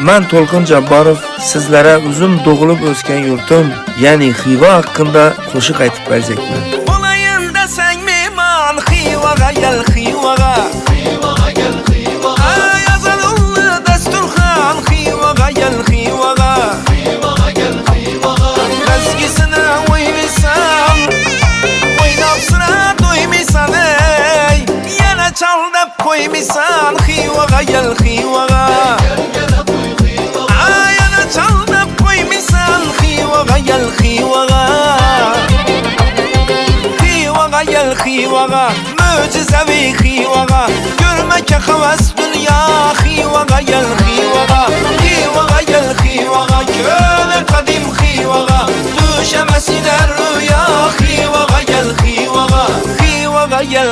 Ben To'lqin Jabborov sizlere uzun doğulup o'sgan yurtim, ya'ni Xiva haqida qo'shiq aytib beracakman. Olayın desen meyman Xivaga gel Xivaga. Xivaga gel Xivaga. Yazılımlı Dasturxan Xivaga gel Xivaga. Xivaga gel Xivaga. Ezgisine oynaysam oynab sıra doymaysan ey. Yana çal deb koymaysan Xivaga gel Xivaga. Yana çal deb koymaysan Xivaga gel Xivaga. Xivaga gel Xivaga, möcizevi Xivaga. Görmek havas dünya Xivaga gel Xivaga. Xivaga gel Xivaga, köle kadim Xivaga. Düşemesine rüya Xivaga gel Xivaga. Xivaga gel